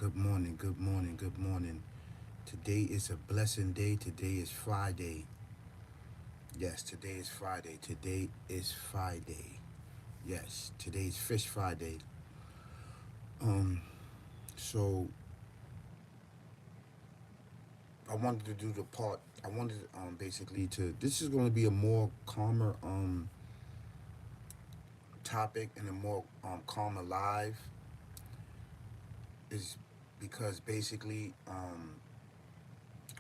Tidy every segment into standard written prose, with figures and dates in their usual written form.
Good morning, good morning, good morning. Today is a blessing day. Today is Friday. Yes, today is Friday. Today is Friday. Yes, today is Fish Friday. Um, so I wanted to do the part. I wanted basically to. This is going to be a more calmer topic and a more calmer live. Is because basically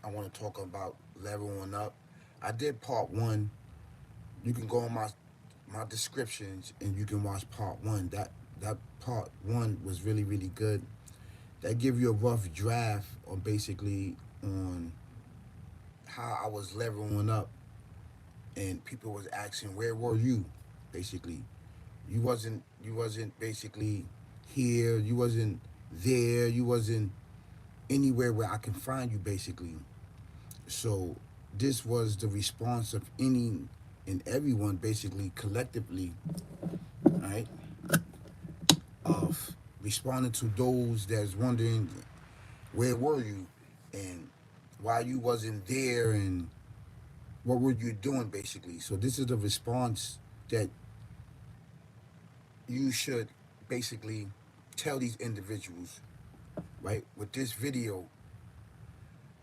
I want to talk about leveling up. I did part one. You can go on my descriptions and you can watch part one. That part one was really good. That give you a rough draft on basically on how I was leveling up, and people was asking where were you, basically. You wasn't basically here. You wasn't there. You wasn't anywhere where I can find you, basically. So this was the response of any and everyone, basically collectively, right? Of responding to those that's wondering where were you and why you wasn't there and what were you doing, basically. So this is the response that you should basically tell these individuals, right? With this video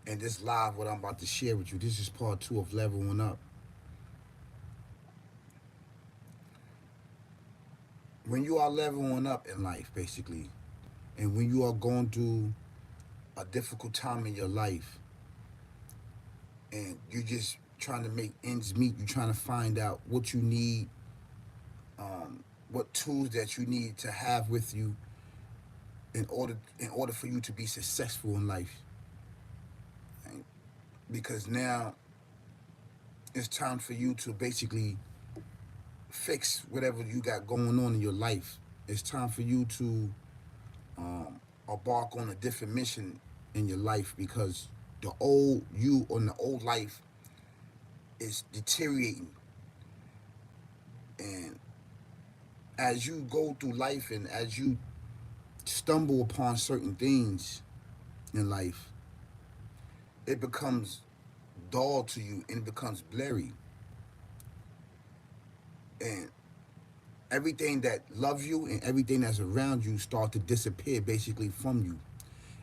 and this live, what I'm about to share with you, this is part two of leveling up. When you are leveling up in life, basically, and when you are going through a difficult time in your life and you're just trying to make ends meet, you're trying to find out what you need, what tools that you need to have with you in order for you to be successful in life. Right? Because now it's time for you to basically fix whatever you got going on in your life. It's time for you to embark on a different mission in your life because the old you or the old life is deteriorating. And as you go through life and as you stumble upon certain things in life, it becomes dull to you and it becomes blurry. And everything that loves you and everything that's around you start to disappear basically from you.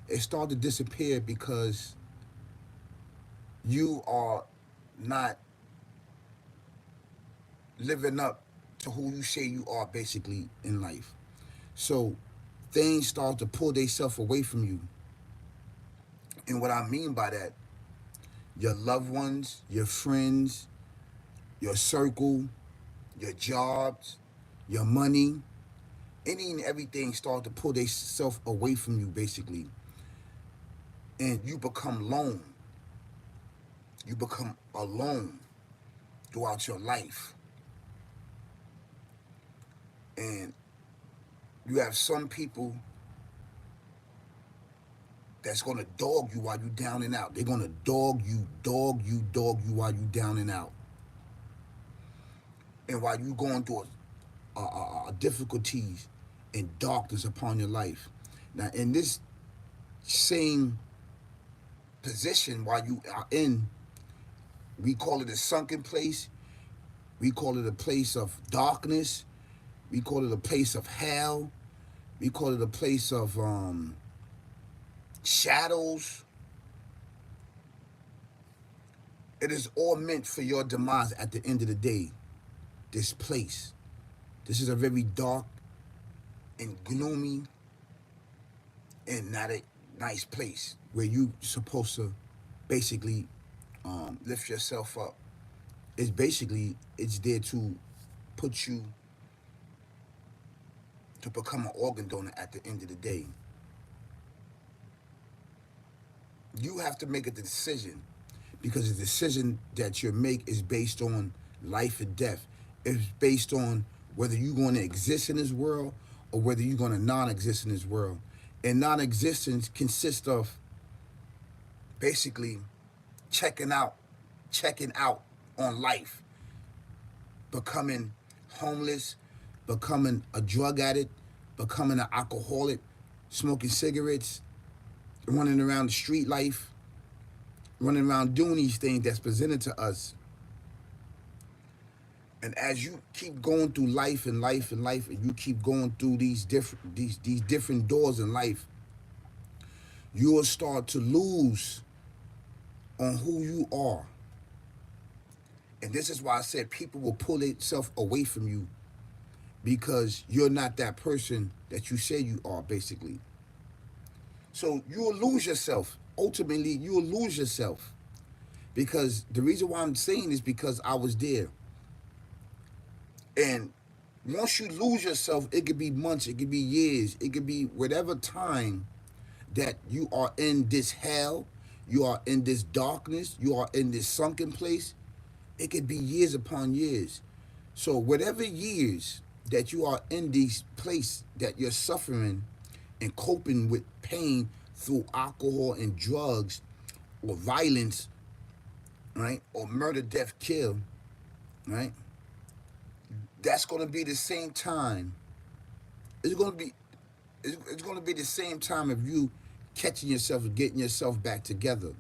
It start to disappear because you are not living up to who you say you are basically in life. So things start to pull themselves away from you. And what I mean by that, your loved ones, your friends, your circle, your jobs, your money, any and everything start to pull themselves away from you basically. And you become lone. You become alone throughout your life. And you have some people that's gonna dog you while you down and out. They're gonna dog you while you down and out. And while you going through difficulties and darkness upon your life. Now, in this same position while you are in, we call it a sunken place. We call it a place of darkness. We call it a place of hell. We call it a place of shadows. It is all meant for your demise at the end of the day. This place. This is a very dark and gloomy and not a nice place where you supposed to basically lift yourself up. It's there to put you to become an organ donor at the end of the day. You have to make a decision because the decision that you make is based on life and death. It's based on whether you're going to exist in this world or whether you're going to non-exist in this world. And non-existence consists of basically checking out, checking out on life, becoming homeless, becoming a drug addict, becoming an alcoholic, smoking cigarettes, running around the street life, running around doing these things that's presented to us. And as you keep going through life and life and life, and you keep going through these different doors in life, you will start to lose on who you are. And this is why I said people will pull themselves away from you because you're not that person that you say you are, basically. So you will lose yourself. Ultimately, you will lose yourself. Because the reason why I'm saying this because I was there. And once you lose yourself, it could be months, it could be years, it could be whatever time that you are in this hell, you are in this darkness, you are in this sunken place. It could be years upon years. So whatever years that you are in this place that you're suffering and coping with pain through alcohol and drugs or violence, right? Or murder, death, kill, right? That's gonna be the same time. It's gonna be it's gonna be the same time of you catching yourself and getting yourself back together.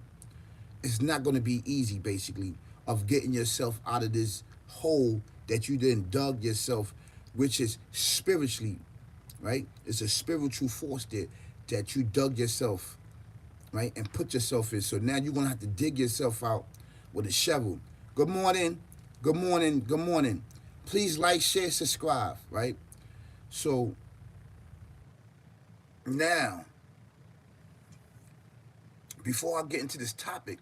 It's not gonna be easy, basically, of getting yourself out of this hole that you then dug yourself, which is spiritually, right? It's a spiritual force there that you dug yourself, right, and put yourself in. So now you're gonna have to dig yourself out with a shovel. Good morning, good morning, good morning. Please like, share, subscribe, right? So now, before I get into this topic,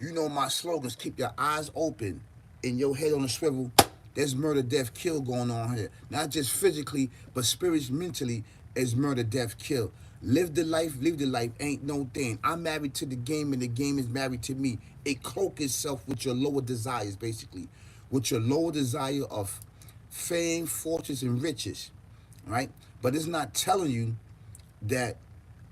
you know my slogans: keep your eyes open and your head on a swivel. There's murder, death, kill going on here. Not just physically, but spiritually, mentally, is murder, death, kill. Live the life, ain't no thing. I'm married to the game and the game is married to me. It cloak itself with your lower desires, basically. With your lower desire of fame, fortunes, and riches, right? But it's not telling you that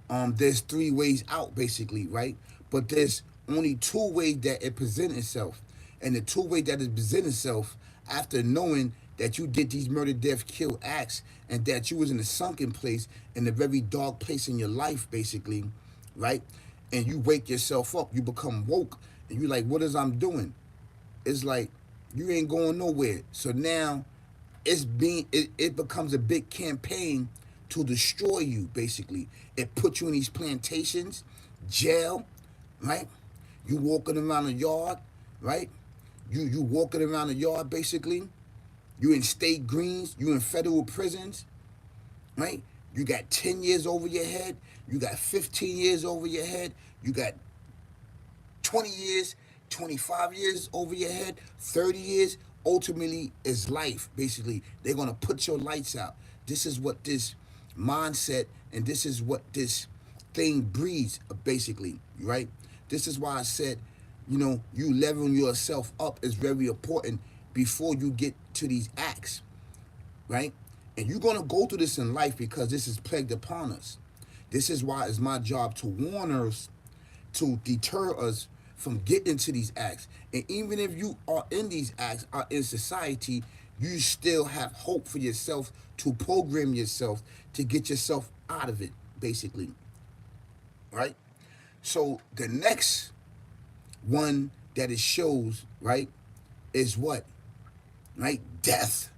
there's three ways out, basically, right? But there's only two ways that it presents itself. And the two ways that it presents itself after knowing that you did these murder, death, kill acts and that you was in a sunken place, in a very dark place in your life, basically, right? And you wake yourself up, you become woke, and you like, what is I'm doing? It's like, you ain't going nowhere. So now it becomes a big campaign to destroy you, basically. It puts you in these plantations, jail, right? You walking around the yard, right? You walking around the yard, basically. You in state greens, you in federal prisons, right? You got 10 years over your head, you got 15 years over your head, you got 20 years, 25 years over your head, 30 years. Ultimately is life, basically. They're going to put your lights out. This is what this mindset and this is what this thing breeds, basically, right? This is why I said, you leveling yourself up is very important before you get to these acts, right? And you're going to go through this in life because this is plagued upon us. This is why it's my job to warn us, to deter us from getting into these acts. And even if you are in these acts, are in society, you still have hope for yourself to program yourself to get yourself out of it, basically. Right? So the next one that it shows, right, is what? Right? Death.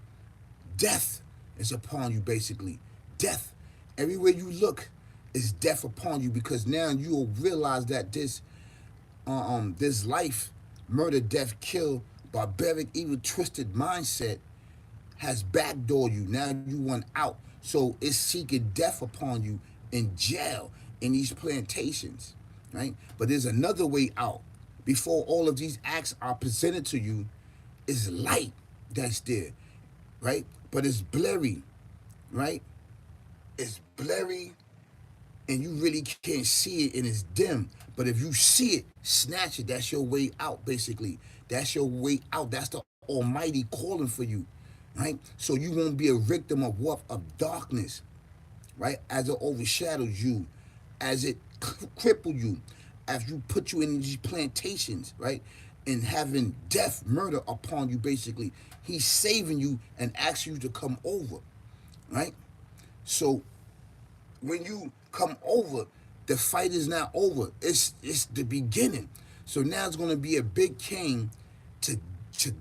Death is upon you, basically. Death. Everywhere you look is death upon you, because now you will realize that this life, murder, death, kill, barbaric, evil, twisted mindset has backdoored you. Now you want out. So it's seeking death upon you in jail, in these plantations, right? But there's another way out. Before all of these acts are presented to you, is light that's there, right? But it's blurry, right? It's blurry and you really can't see it and it's dim. But if you see it, snatch it. That's your way out, basically. That's your way out. That's the Almighty calling for you, right? So you won't be a victim of what? Of darkness, right? As it overshadows you, as it cripple you, as you put you in these plantations, right? And having death, murder upon you, basically. He's saving you and asking you to come over, right? So when you come over, The fight is not over. It's the beginning. So now it's gonna be a big king to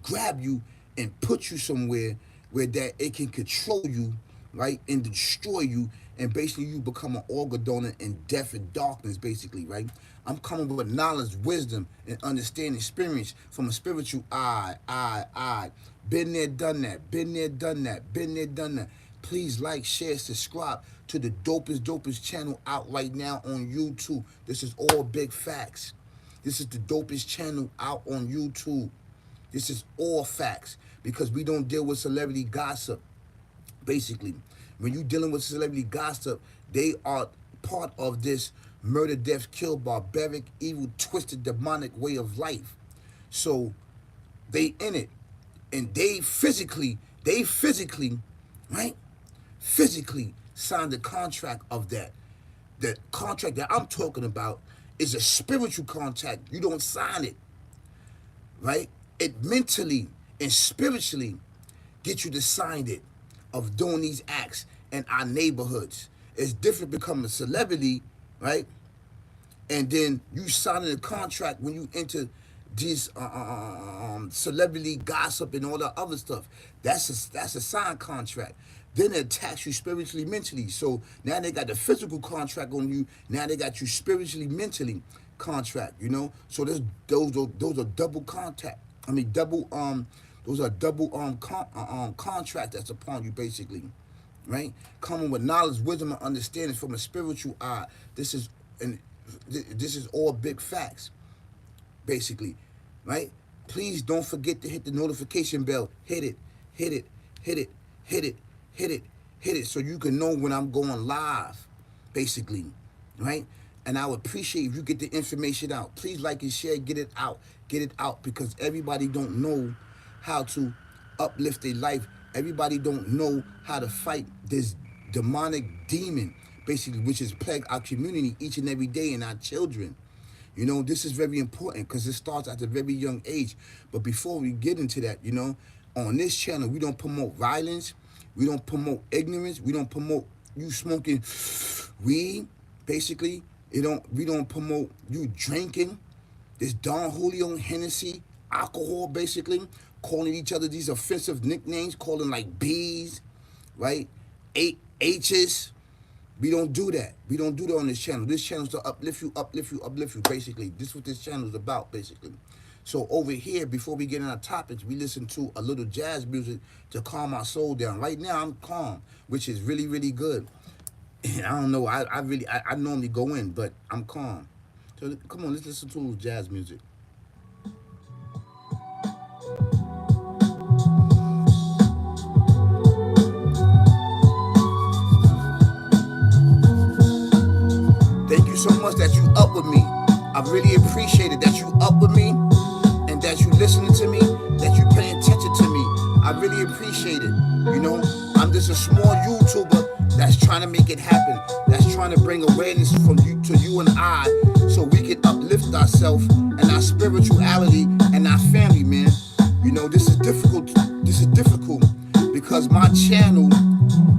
grab you and put you somewhere where that it can control you, right, and destroy you, and basically you become an organ donor in death and darkness, basically, right? I'm coming with knowledge, wisdom, and understanding, experience from a spiritual eye. Been there, done that. Been there, done that. Been there, done that. Please like, share, subscribe to the dopest channel out right now on YouTube. This is all big facts. This is the dopest channel out on YouTube. This is all facts because we don't deal with celebrity gossip. Basically, when you're dealing with celebrity gossip, they are part of this murder, death, kill, barbaric, evil, twisted, demonic way of life. So they in it, and they physically, right? Physically signed the contract of that. The contract that I'm talking about is a spiritual contract. You don't sign it, right? It mentally and spiritually get you to sign it of doing these acts in our neighborhoods. It's different becoming a celebrity, right? And then you signing a contract when you enter these celebrity gossip and all that other stuff. That's a signed contract. Then it attacks you spiritually, mentally. So now they got the physical contract on you. Now they got you spiritually, mentally contract. You know. So those are double contact. I mean double those are double contract that's upon you, basically, right? Coming with knowledge, wisdom, and understanding from a spiritual eye. This is all big facts, basically, right? Please don't forget to hit the notification bell. Hit it, hit it, hit it, hit it, hit it, hit it, so you can know when I'm going live, basically, right? And I would appreciate if you get the information out. Please like and share, get it out, because everybody don't know how to uplift their life. Everybody don't know how to fight this demonic demon, basically, which is plague our community each and every day and our children. You know, this is very important because it starts at a very young age. But before we get into that, you know, on this channel, we don't promote violence. We don't promote ignorance. We don't promote you smoking weed, basically. We don't promote you drinking this Don Julio Hennessy alcohol, basically, calling each other these offensive nicknames, calling like B's, right? H's. We don't do that. We don't do that on this channel. This channel is to uplift you, basically. This is what this channel is about, basically. So over here, before we get in our topics, we listen to a little jazz music to calm our soul down. Right now, I'm calm, which is really, really good. I don't know. I normally go in, but I'm calm. So come on, let's listen to a little jazz music. Thank you so much that you up with me. I really appreciate it that you up with me and that you listening to me, that you paying attention to me. I really appreciate it. You know, I'm just a small YouTuber that's trying to make it happen. That's trying to bring awareness from you to you and I, so we can uplift ourselves and our spirituality and our family, man. You know, this is difficult. This is difficult because my channel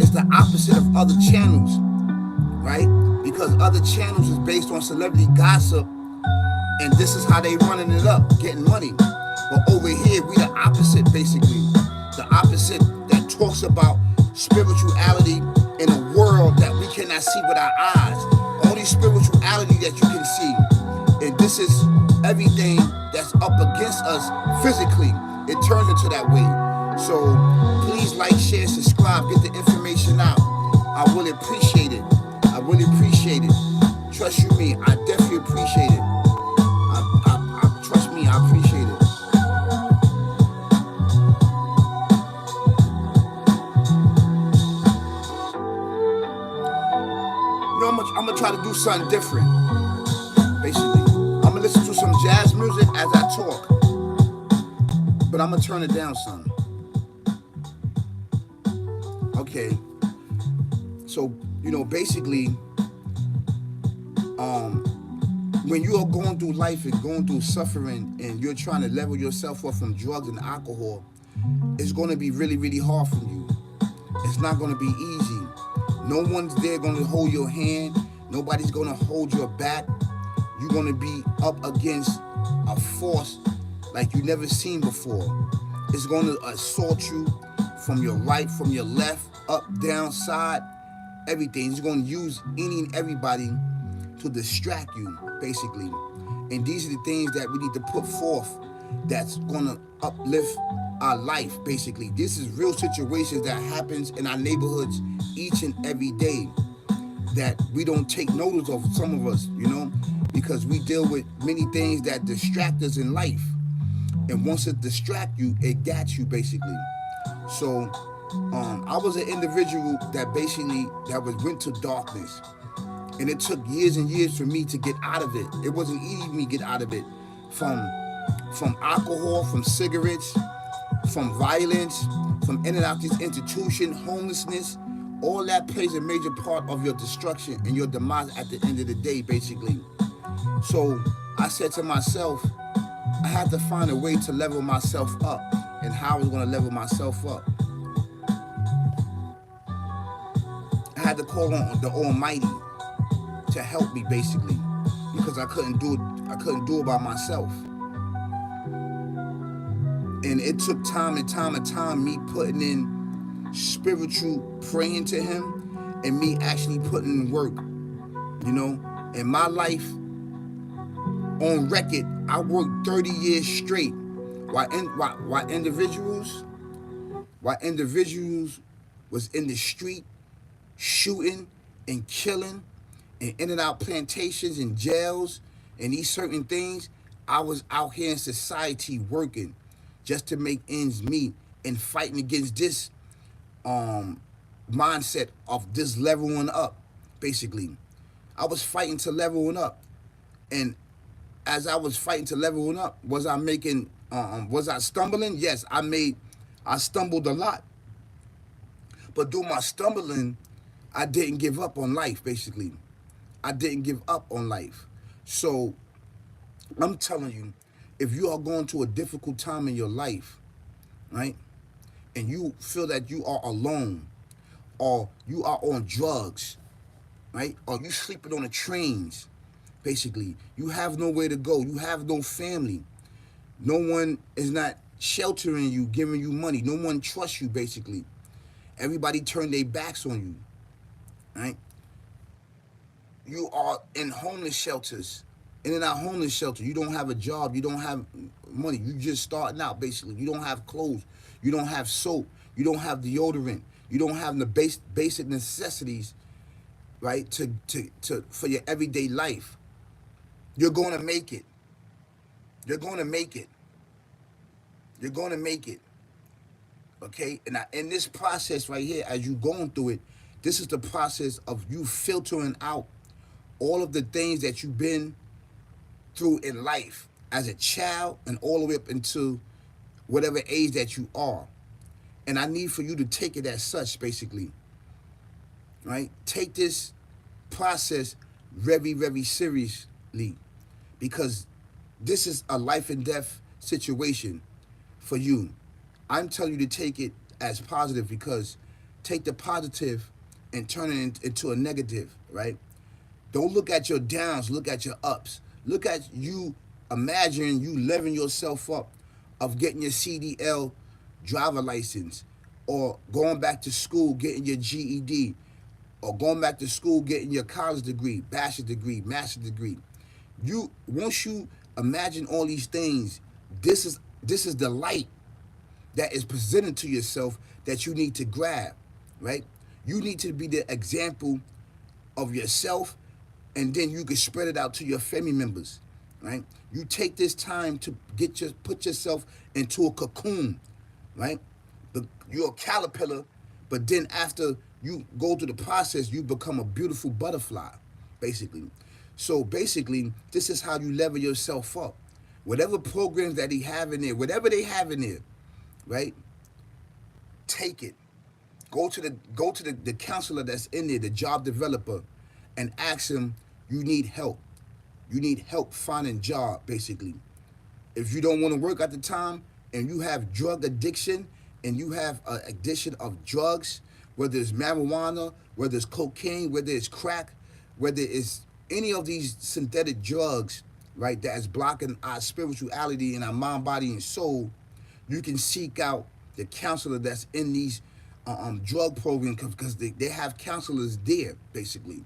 is the opposite of other channels, right? Because other channels is based on celebrity gossip, and this is how they running it up, getting money. But over here, we the opposite, basically. The opposite that talks about spirituality in a world that we cannot see with our eyes. Only spirituality that you can see. And this is everything that's up against us physically. It turns into that way. So please like, share, subscribe, get the information out. I really appreciate it. I really appreciate it. Trust you me, I definitely appreciate it. Trust me, I appreciate it. You know, I'm gonna try to do something different. Basically, I'm gonna listen to some jazz music as I talk, but I'm gonna turn it down some. Okay. So, you know, basically, when you are going through life and going through suffering and you're trying to level yourself up from drugs and alcohol, it's going to be really, really hard for you. It's not going to be easy. No one's there going to hold your hand. Nobody's gonna hold your back. You're gonna be up against a force like you never seen before. It's gonna assault you from your right, from your left, up, down, side, everything. It's gonna use any and everybody to distract you, basically. And these are the things that we need to put forth that's gonna uplift our life, basically. This is real situations that happens in our neighborhoods each and every day that we don't take notice of, some of us, because we deal with many things that distract us in life. And once it distract you, it got you, basically. So I was an individual that basically that was went to darkness, and it took years and years for me to get out of it. It wasn't easy for me to get out of it, from alcohol, from cigarettes, from violence, from in and out this institution, homelessness. All that plays a major part of your destruction and your demise at the end of the day, basically. So I said to myself, I had to find a way to level myself up. And how I was going to level myself up, I had to call on the Almighty to help me, basically, because I couldn't do it. I couldn't do it by myself. And it took time and time and time, me putting in spiritual praying to Him, and me actually putting in work. In my life, on record, I worked 30 years straight, while individuals was in the street shooting and killing and in and out plantations and jails and these certain things. I was out here in society working just to make ends meet and fighting against this mindset of this leveling up, basically. I was fighting to leveling up. And as I was fighting to leveling up, was I stumbling? Yes, I stumbled a lot. But through my stumbling, I didn't give up on life, basically. I didn't give up on life. So I'm telling you, if you are going through a difficult time in your life, right, and you feel that you are alone, or you are on drugs, right, or you sleeping on the trains, basically, you have nowhere to go, you have no family, no one is not sheltering you, giving you money, no one trusts you, basically. Everybody turned their backs on you, right? You are in homeless shelters, in and out homeless shelter. You don't have a job. You don't have money. You just starting out, basically. You don't have clothes. You don't have soap. You don't have deodorant. You don't have the basic necessities, right, to for your everyday life. You're going to make it. You're going to make it. You're going to make it. Okay? And in this process right here, as you're going through it, this is the process of you filtering out all of the things that you've been through in life as a child and all the way up into whatever age that you are. And I need for you to take it as such, basically. Right? Take this process very, very seriously, because this is a life and death situation for you. I'm telling you to take it as positive, because take the positive and turn it into a negative, right? Don't look at your downs, look at your ups. Look at you, imagine you leveling yourself up of getting your CDL driver license, or going back to school, getting your GED, or going back to school, getting your college degree, bachelor's degree, master's degree. Once you imagine all these things, this is the light that is presented to yourself that you need to grab, right? You need to be the example of yourself, and then you can spread it out to your family members, right? You take this time to put yourself into a cocoon, right? You're a caterpillar, but then after you go through the process, you become a beautiful butterfly, basically. So basically, this is how you level yourself up. Whatever programs that they have in there, whatever they have in there, right? Take it. Go to the counselor that's in there, the job developer, and ask him, you need help. You need help finding a job, basically. If you don't want to work at the time and you have drug addiction and you have an addiction of drugs, whether it's marijuana, whether it's cocaine, whether it's crack, whether it's any of these synthetic drugs, right, that is blocking our spirituality and our mind, body, and soul, you can seek out the counselor that's in these drug programs, because they have counselors there, basically,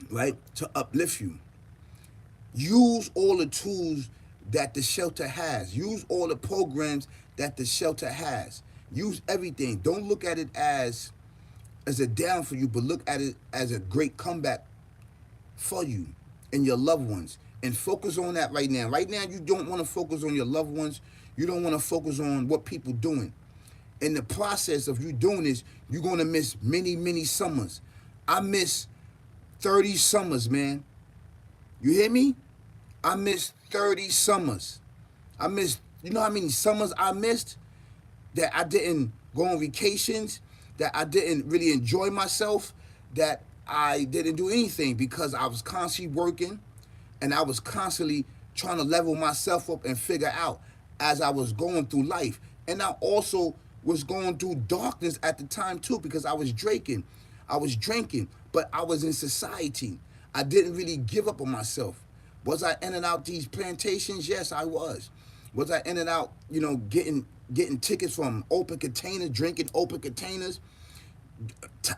right, to uplift you. Use all the tools that the shelter has. Use all the programs that the shelter has. Use everything. Don't look at it as a down for you, but look at it as a great comeback for you and your loved ones. And focus on that right now. Right now, you don't want to focus on your loved ones. You don't want to focus on what people doing. In the process of you doing this, you're going to miss many, many summers. I miss 30 summers, man. You hear me? I missed 30 summers. I missed, you know how many summers I missed? That I didn't go on vacations, that I didn't really enjoy myself, that I didn't do anything because I was constantly working and I was constantly trying to level myself up and figure out as I was going through life. And I also was going through darkness at the time too, because I was drinking. But I was in society. I didn't really give up on myself. Was I in and out these plantations? Yes, I was. Was I in and out, getting tickets from open containers, drinking open containers,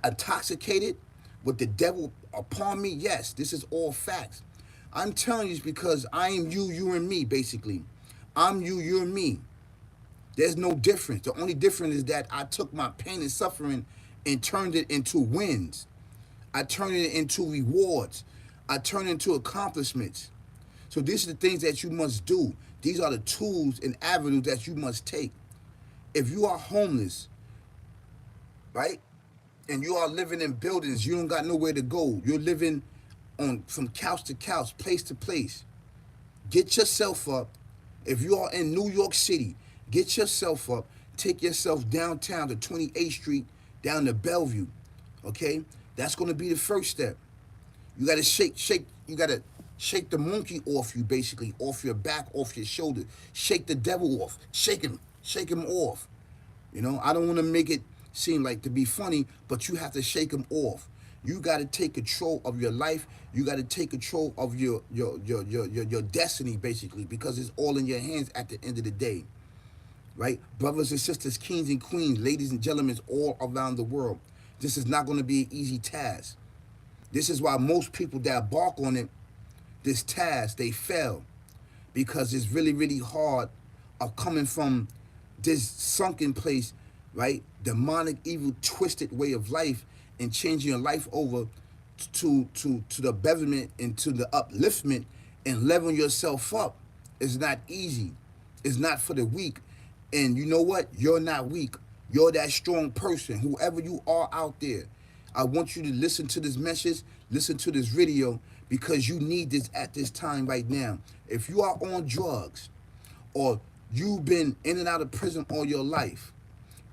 intoxicated with the devil upon me? Yes, this is all facts. I'm telling you this because I am you, you and me, basically. I'm you, you and me. There's no difference. The only difference is that I took my pain and suffering and turned it into wins. I turned it into rewards. I turned it into accomplishments. So these are the things that you must do. These are the tools and avenues that you must take. If you are homeless, right, and you are living in buildings, you don't got nowhere to go. You're living on from couch to couch, place to place. Get yourself up. If you are in New York City, get yourself up. Take yourself downtown to 28th Street, down to Bellevue. Okay? That's going to be the first step. You got to you got to shake the monkey off you, basically, off your back, off your shoulder. Shake the devil off. Shake him off. I don't want to make it seem like to be funny, but you have to shake him off. You got to take control of your life. You got to take control of your destiny, basically, because it's all in your hands at the end of the day, right? Brothers and sisters, kings and queens, ladies and gentlemen, all around the world. This is not going to be an easy task. This is why most people that embark on it, this task, they fail, because it's really, really hard of coming from this sunken place, right? Demonic, evil, twisted way of life, and changing your life over to the betterment and to the upliftment and leveling yourself up. It's not easy. It's not for the weak. And you know what? You're not weak. You're that strong person. Whoever you are out there, I want you to listen to this message, listen to this video, because you need this at this time right now. If you are on drugs, or you've been in and out of prison all your life,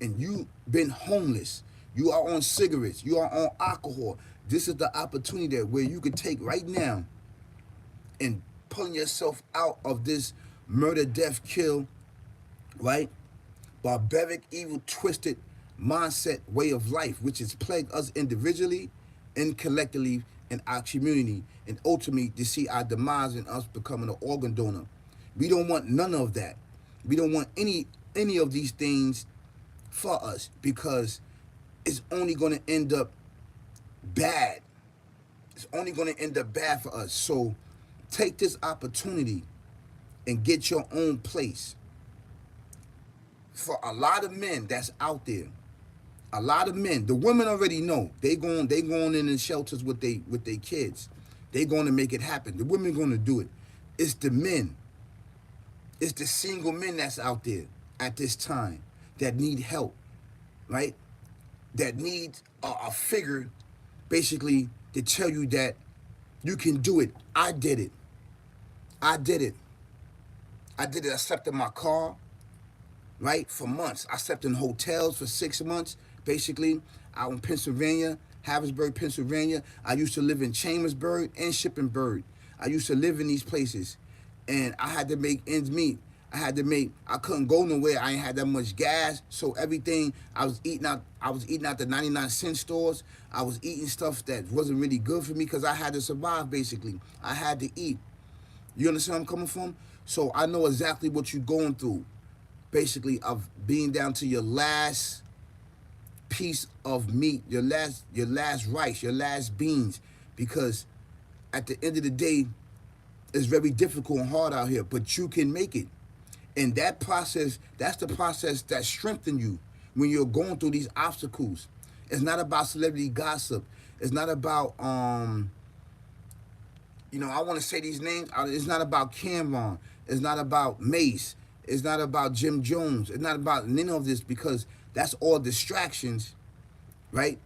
and you've been homeless, you are on cigarettes, you are on alcohol, this is the opportunity there where you could take right now and pulling yourself out of this murder, death, kill, right? Barbaric, evil, twisted mindset way of life, which has plagued us individually and collectively in our community, and ultimately to see our demise in us becoming an organ donor. We don't want none of that. We don't want any of these things for us, because it's only going to end up bad. It's only going to end up bad for us. So take this opportunity and get your own place. For a lot of men that's out there, a lot of men, the women already know. They going in the shelters with they kids. They going to make it happen. The women going to do it. It's the men. It's the single men that's out there at this time that need help, right? That need a figure, basically, to tell you that you can do it. I did it. I slept in my car, right, for months. I slept in hotels for 6 months, basically, out in Pennsylvania, Harrisburg, Pennsylvania. I used to live in Chambersburg and Shippensburg. I used to live in these places, and I had to make ends meet. I couldn't go nowhere. I ain't had that much gas. So everything I was eating out the 99-cent stores. I was eating stuff that wasn't really good for me because I had to survive basically. I had to eat. You understand where I'm coming from? So I know exactly what you're going through. Basically of being down to your last piece of meat, your last rice, your last beans. Because at the end of the day, it's very difficult and hard out here, but you can make it. And that process, that's the process that strengthens you when you're going through these obstacles. It's not about celebrity gossip. It's not about I want to say these names. It's not about Cameron. It's not about Mace. It's not about Jim Jones. It's not about none of this because that's all distractions, right?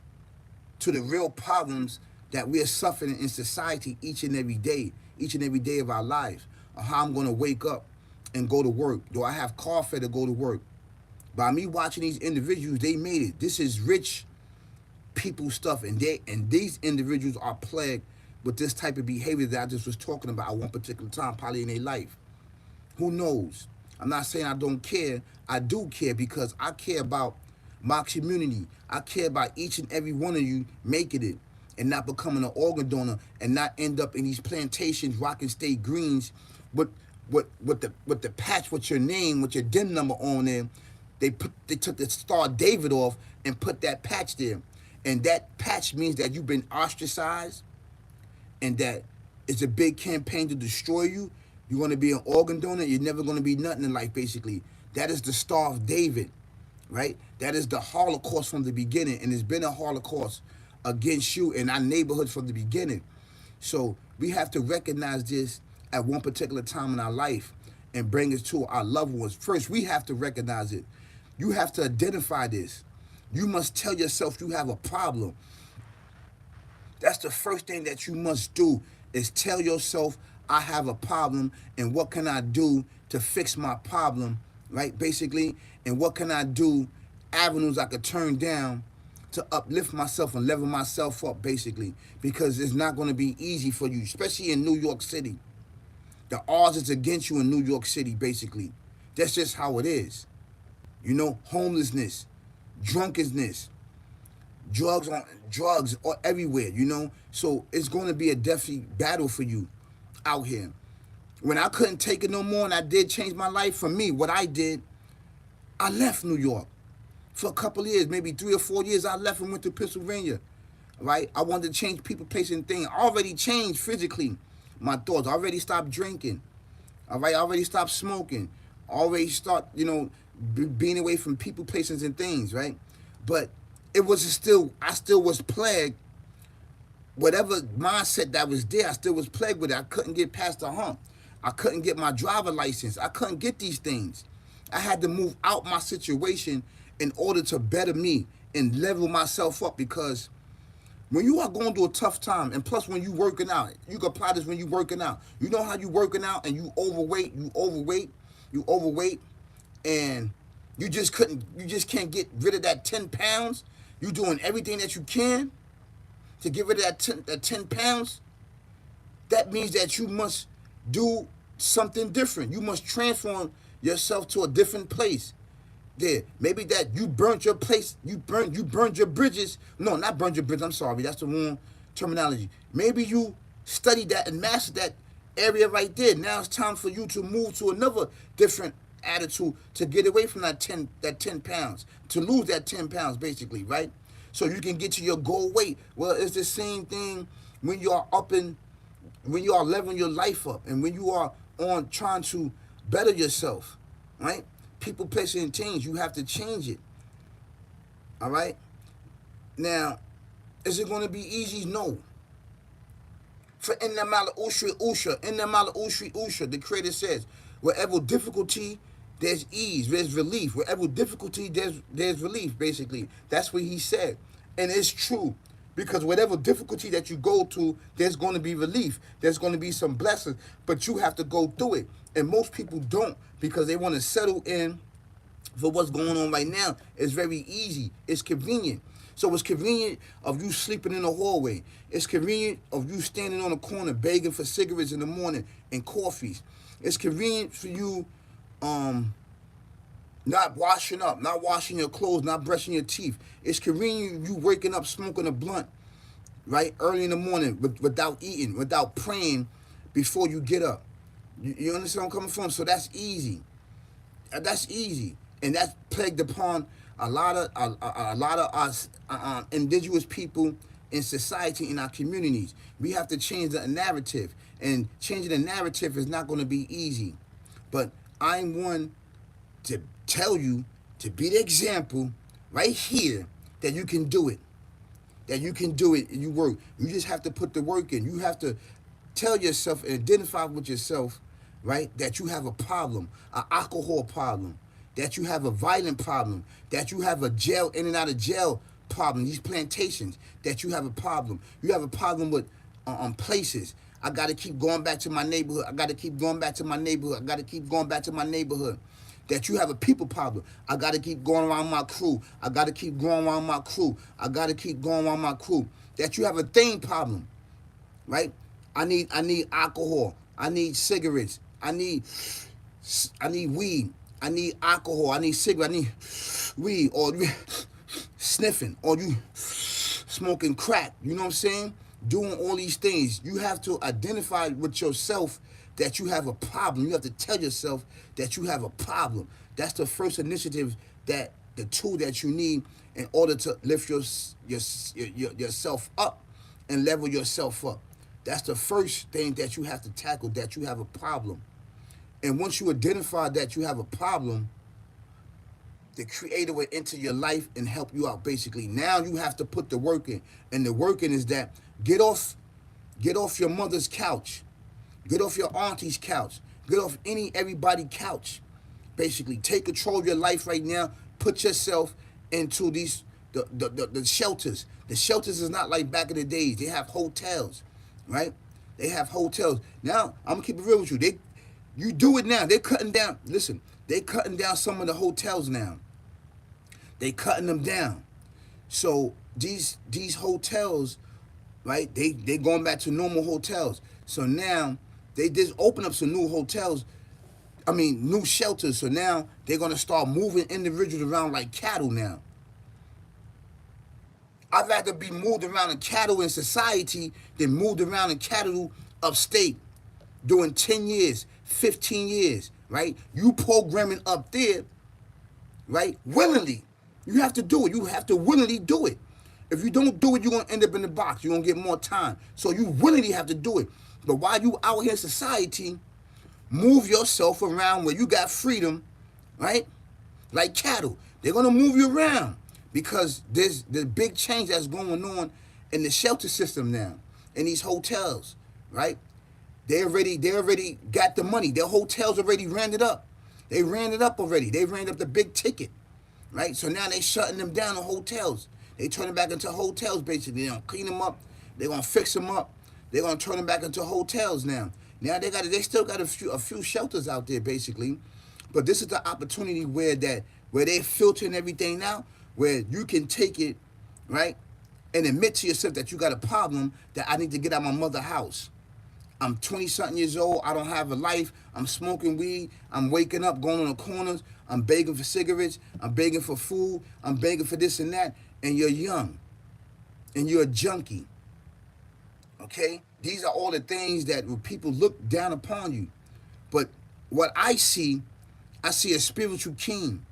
To the real problems that we are suffering in society each and every day of our lives. Or how I'm going to wake up and go to work. Do I have car fare to go to work? By me watching these individuals, they made it. This is rich people stuff, and these individuals are plagued with this type of behavior that I just was talking about at one particular time, probably in their life. Who knows? I'm not saying I don't care. I do care because I care about my community. I care about each and every one of you making it and not becoming an organ donor and not end up in these plantations, rocking state greens with the patch with your name, with your DIN number on there. They took the Star David off and put that patch there. And that patch means that you've been ostracized and that it's a big campaign to destroy you. You're going to be an organ donor. You're never going to be nothing in life, basically. That is the Star of David, right? That is the Holocaust from the beginning. And it's been a Holocaust against you in our neighborhood from the beginning. So we have to recognize this at one particular time in our life and bring it to our loved ones. First, we have to recognize it. You have to identify this. You must tell yourself you have a problem. That's the first thing that you must do is tell yourself, I have a problem, and what can I do to fix my problem, right, basically? And what can I do, avenues I could turn down to uplift myself and level myself up, basically, because it's not going to be easy for you, especially in New York City. The odds is against you in New York City, basically. That's just how it is. Homelessness, drunkenness, drugs are everywhere, So it's going to be a definitely battle for you out here. When I couldn't take it no more and I did change my life, for me, what I did, I left New York for a couple of years, maybe 3 or 4 years. I left and went to Pennsylvania, right? I wanted to change people, places, and things. I already changed physically my thoughts. I already stopped drinking, all right? I already stopped smoking. I already start, being away from people, places, and things, right? But I still was plagued. Whatever mindset that was there, I still was plagued with it. I couldn't get past the hump. I couldn't get my driver license. I couldn't get these things. I had to move out my situation in order to better me and level myself up, because when you are going through a tough time, and plus when you working out, you can apply this when you working out. You know how you working out and you overweight, and you just can't get rid of that 10 pounds. You doing everything that you can to get rid of that 10 pounds. That means that you must do something different. You must transform yourself to a different place. There, maybe that you burnt your place, you burned your bridges. No, not burned your bridges, I'm sorry, that's the wrong terminology. Maybe you studied that and mastered that area right there. Now it's time for you to move to another different attitude to get away from that 10 pounds, to lose that 10 pounds basically, right? So you can get to your goal weight. Well, it's the same thing when you are when you are leveling your life up and when you are on trying to better yourself, right? People, places, and things, you have to change it. All right? Now, is it going to be easy? No. For in the mala usha, the Creator says, wherever difficulty, there's ease, there's relief. Wherever difficulty, there's relief, basically. That's what he said. And it's true. Because whatever difficulty that you go to, there's going to be relief. There's going to be some blessings. But you have to go through it. And most people don't, because they want to settle in for what's going on right now. It's very easy. It's convenient. So it's convenient of you sleeping in the hallway. It's convenient of you standing on the corner begging for cigarettes in the morning and coffees. It's convenient for you um not washing up, not washing your clothes, not brushing your teeth. It's convenient you waking up smoking a blunt, right, early in the morning without eating, without praying before you get up. You understand where I'm coming from? So that's easy. That's easy, and that's plagued upon a lot of us indigenous people in society, in our communities. We have to change the narrative, and changing the narrative is not going to be easy. But I'm one to tell you, to be the example right here, that you can do it, that you can do it. You work. You just have to put the work in. You have to tell yourself and identify with yourself, right? That you have a problem, an alcohol problem, that you have a violent problem, that you have a jail in and out of jail problem. These plantations, that you have a problem. You have a problem with places. I got to keep going back to my neighborhood. I got to keep going back to my neighborhood. I got to keep going back to my neighborhood. That you have a people problem. I got to keep going around my crew. I got to keep going around my crew. I got to keep going around my crew. That you have a thing problem, right? I need alcohol. I need cigarettes. I need weed. I need alcohol. I need cigarettes. I need weed. Or you sniffing. Or you smoking crack. You know what I'm saying? Doing all these things. You have to identify with yourself that you have a problem. You have to tell yourself that you have a problem. That's the first initiative, that the tool that you need in order to lift yourself up and level yourself up. That's the first thing that you have to tackle, that you have a problem. And once you identify that you have a problem, the creator will enter your life and help you out. Basically, now you have to put the work in. And the work in is that get off your mother's couch. Get off your auntie's couch. Get off everybody couch. Basically, take control of your life right now. Put yourself into the shelters. The shelters is not like back in the days. They have hotels, right? They have hotels. Now, I'm gonna keep it real with you. You do it now. They're cutting down. Listen, they cutting down some of the hotels now. They cutting them down. So these hotels, right? They going back to normal hotels. So now they just open up some new hotels. I mean, new shelters. So now they're gonna start moving individuals around like cattle now. I'd rather be moved around in cattle in society than moved around in cattle upstate doing 10 years, 15 years, right? You programming up there, right? Willingly. You have to do it. You have to willingly do it. If you don't do it, you're going to end up in the box. You're going to get more time. So you willingly have to do it. But while you out here in society, move yourself around where you got freedom, right? Like cattle. They're going to move you around because there's the big change that's going on in the shelter system now, in these hotels, right? They already got the money. Their hotels already ran it up. They ran it up already. They ran up the big ticket, right? So now they shutting them down, the hotels. They turn them back into hotels, basically. They're going to clean them up. They're going to fix them up. They're going to turn them back into hotels now. Now they still got a few shelters out there, basically. But this is the opportunity where they're filtering everything out, where you can take it, right, and admit to yourself that you got a problem, that I need to get out of my mother's house. I'm 20-something years old. I don't have a life. I'm smoking weed. I'm waking up, going on the corners. I'm begging for cigarettes. I'm begging for food. I'm begging for this and that. And you're young. And you're a junkie. Okay? These are all the things that people look down upon you. But what I see a spiritual king.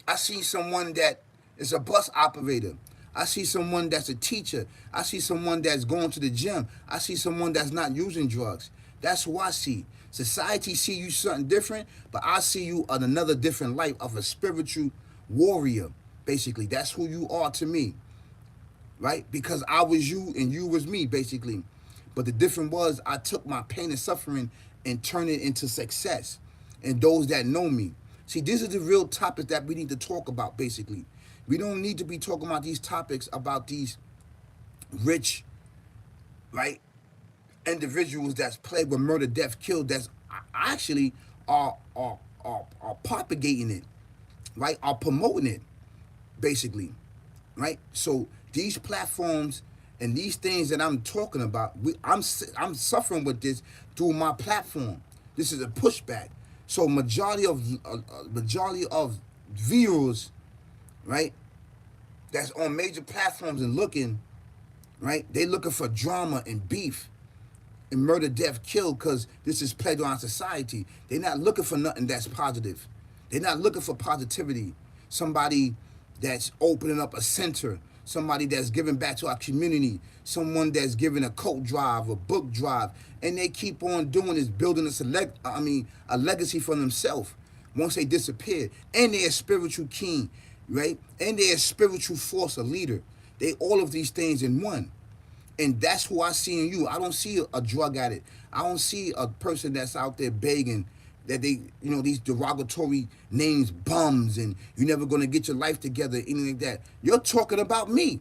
I see someone that is a bus operator. I see someone that's a teacher. I see someone that's going to the gym. I see someone that's not using drugs. That's who I see. Society see you something different, but I see you on another different life of a spiritual warrior. Basically, that's who you are to me, right? Because I was you and you was me, basically. But the difference was I took my pain and suffering and turned it into success. And those that know me. See, these are the real topics that we need to talk about, basically. We don't need to be talking about these topics about these rich, right, individuals that's plagued with murder, death, killed, that's actually are propagating it, right, are promoting it, basically, right? So these platforms and these things that I'm talking about, I'm suffering with this through my platform. This is a pushback. So majority of viewers, right, that's on major platforms and looking, right, they looking for drama and beef and murder, death, kill, because this is played on society. They're not looking for nothing that's positive. They're not looking for positivity. Somebody that's opening up a center, somebody that's giving back to our community, someone that's giving a coat drive, a book drive, and they keep on doing is building a a legacy for themselves once they disappear. And they're a spiritual king, right? And they're a spiritual force, a leader. They all of these things in one. And that's who I see in you. I don't see a drug addict. I don't see a person that's out there begging that they, these derogatory names, bums, and you're never going to get your life together, anything like that. You're talking about me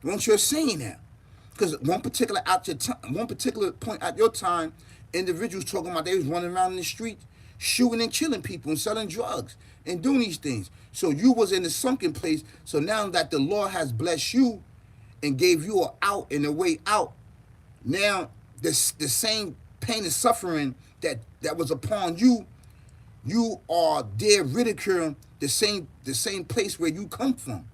once you're saying that. Because one particular point at your time, individuals talking about they was running around in the street, shooting and killing people and selling drugs and doing these things. So you was in the sunken place. So now that the Lord has blessed you and gave you an out and a way out, now the same pain and suffering that was upon you, you are there ridiculing the same place where you come from,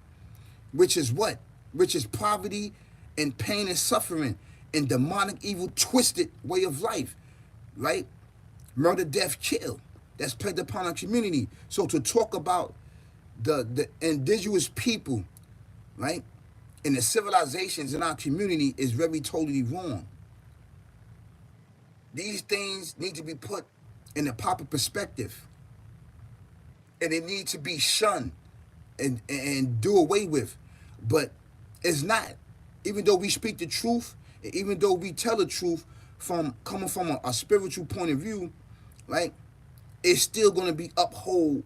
which is what? Which is poverty and pain and suffering and demonic, evil, twisted way of life, right? Murder, death, kill. That's played upon our community. So to talk about the indigenous people, right, and the civilizations in our community is very totally wrong. These things need to be put in a proper perspective, and it needs to be shunned and do away with. But it's not. Even though we speak the truth, even though we tell the truth from coming from a spiritual point of view, right, it's still going to be uphold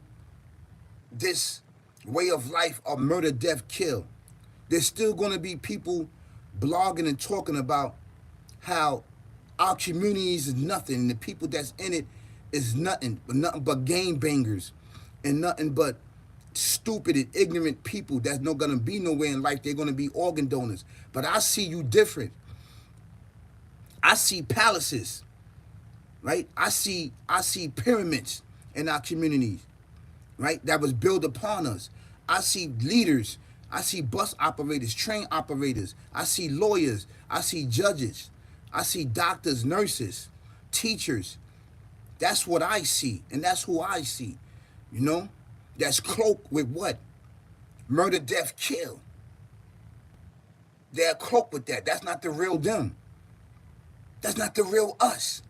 this way of life of murder, death, kill. There's still going to be people blogging and talking about how our communities is nothing, and the people that's in it is nothing but game bangers and nothing but stupid and ignorant people that's not going to be nowhere in life. They're going to be organ donors. But I see you different. I see palaces, right? I see pyramids in our communities, right, that was built upon us. I see leaders. I see bus operators, train operators. I see lawyers. I see judges. I see doctors, nurses, teachers. That's what I see, and that's who I see, That's cloaked with what? Murder, death, kill. They're cloaked with that. That's not the real them. That's not the real us.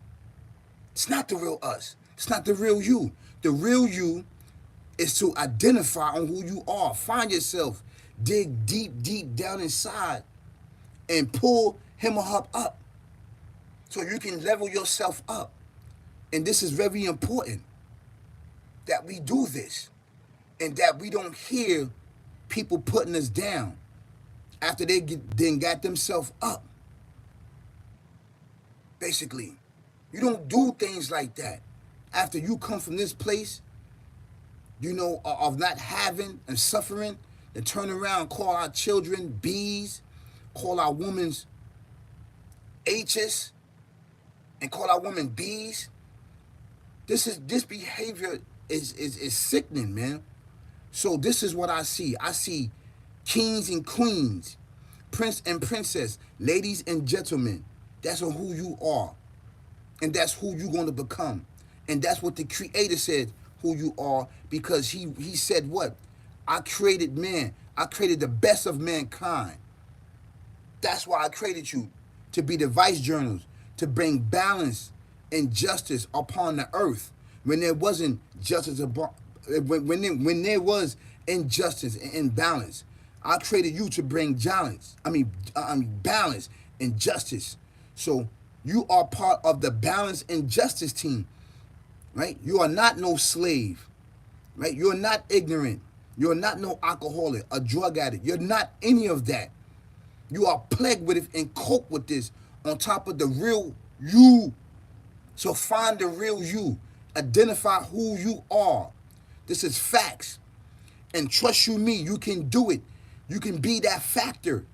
It's not the real us. It's not the real you. The real you is to identify on who you are. Find yourself. Dig deep, deep down inside and pull him or her up so you can level yourself up. And this is very important that we do this and that we don't hear people putting us down after they then got themselves up. Basically, you don't do things like that after you come from this place, of not having and suffering, and turn around, call our children B's, call our women's H's, and call our women B's. This behavior is sickening, man. So this is what I see. I see kings and queens, prince and princess, ladies and gentlemen. That's who you are. And that's who you're going to become. And that's what the Creator said who you are, because he said what? I created man. I created the best of mankind. That's why I created you, to be the vicegerents, to bring balance and justice upon the earth. When there wasn't justice, when there was injustice and imbalance, I created you to bring balance and justice. So you are part of the balance and justice team, right? You are not no slave, right? You're not ignorant. You're not no alcoholic, a drug addict. You're not any of that. You are plagued with it and cope with this on top of the real you. So find the real you. Identify who you are. This is facts. And trust you me, you can do it. You can be that factor.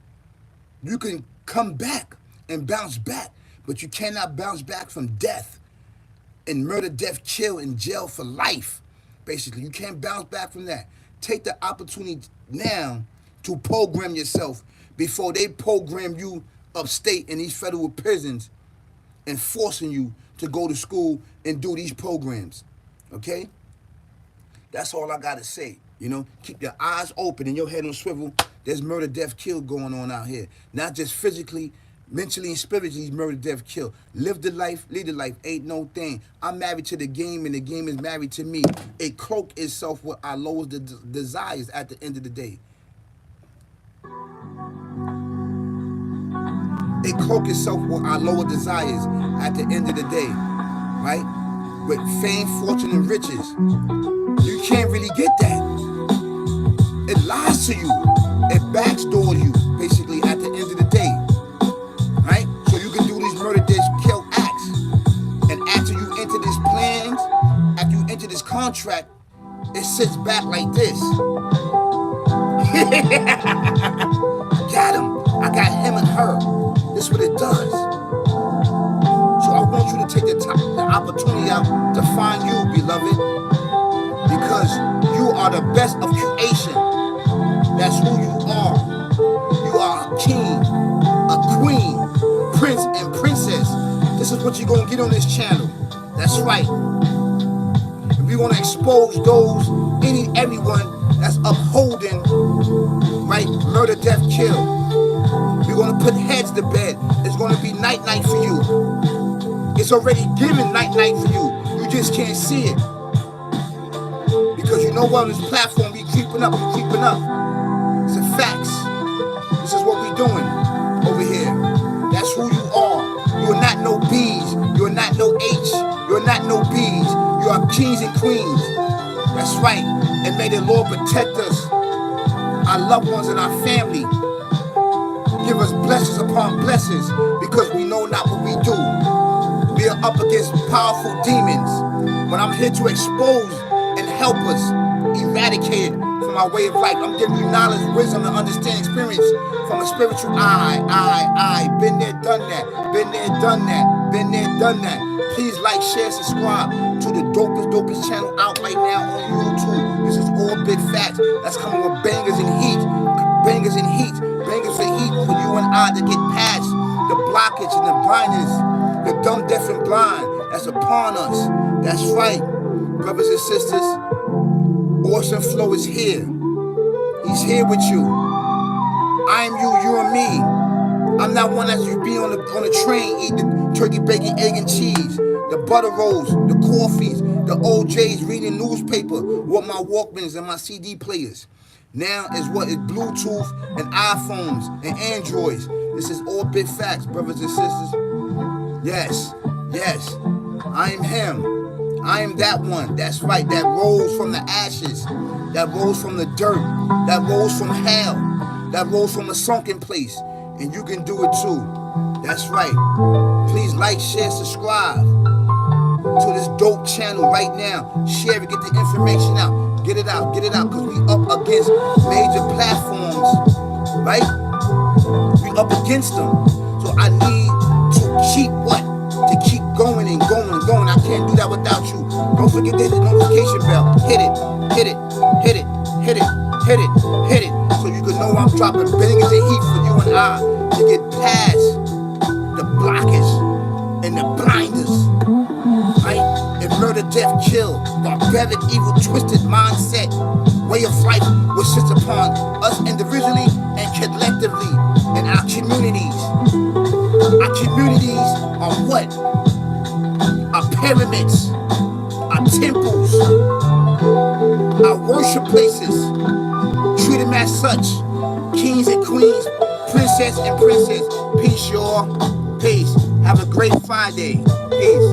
You can come back and bounce back. But you cannot bounce back from death and murder, death, kill, in jail for life. Basically, you can't bounce back from that. Take the opportunity now to program yourself before they program you upstate in these federal prisons and forcing you to go to school and do these programs. Okay? That's all I gotta say. Keep your eyes open and your head on swivel. There's murder, death, kill going on out here. Not just physically, mentally, and spiritually, murder, death, kill. Live the life, lead the life. Ain't no thing. I'm married to the game, and the game is married to me. It cloak itself with our lowest desires at the end of the day. It cloak itself with our lower desires at the end of the day, right? With fame, fortune, and riches. You can't really get that. It lies to you. It backdoors you, basically, at the end of the day. Right? So you can do these murder, death, kill acts. And after you enter this plans, after you enter this contract, it sits back like this. Got him. I got him and her. This is what it does. So I want you to take the opportunity out to find you, beloved. Because you are the best of creation. That's who you are. You are a king, a queen, prince, and princess. This is what you're going to get on this channel. That's right. If we want to expose those, everyone that's upholding, right, murder, death, kill. We're going to put heads to bed. It's going to be night-night for you. It's already given night-night for you. You just can't see it. Because you know what, on this platform, we creeping up. It's the facts. This is what we doing over here. That's who you are. You're not no B's. You're not no H. You're not no B's. You are kings and queens. That's right. And may the Lord protect us, our loved ones, and our family. Give us blessings upon blessings, because we know not what we do. We are up against powerful demons. But I'm here to expose and help us eradicate it from our way of life. I'm giving you knowledge, wisdom, and understanding, experience from a spiritual eye. Been there, done that. Been there, done that. Been there, done that. Please like, share, subscribe to the dopest channel out right now on YouTube. This is all big facts. That's coming with bangers and heat. Bangers and heat. Bangers and heat for you and I to get past the blockage and the blindness, the dumb, deaf, and blind that's upon us. That's right, brothers and sisters. Awesome Flow is here. He's here with you. I am you, you are me. I'm not one that you be on the train, eat the turkey, bacon, egg, and cheese, the butter rolls, the coffees, the OJs, reading newspaper with my Walkmans and my CD players. Now is what is Bluetooth and iPhones and Androids. This is all big facts, brothers and sisters. Yes, I am him. I am that one. That's right, that rose from the ashes, that rose from the dirt, that rose from hell, that rose from a sunken place. And you can do it too. That's right. Please like, share, subscribe to this dope channel right now. Share it, get the information out. Get it out, because we up against major platforms, right? We up against them. So I need to keep what? To keep going and going and going. I can't do that without you. Don't forget the notification bell. Hit it. So you can know I'm dropping bangers and heat for you and I to get past the blockage and the blinders, right? And murder, death, kill, barbaric, evil, twisted mindset, way of life which sits upon us individually and collectively in our communities. Our communities are what? Our pyramids, our temples, our worship places. Treat them as such. Kings and queens, princess and princess. Peace, y'all. Peace. Have a great Friday. Peace.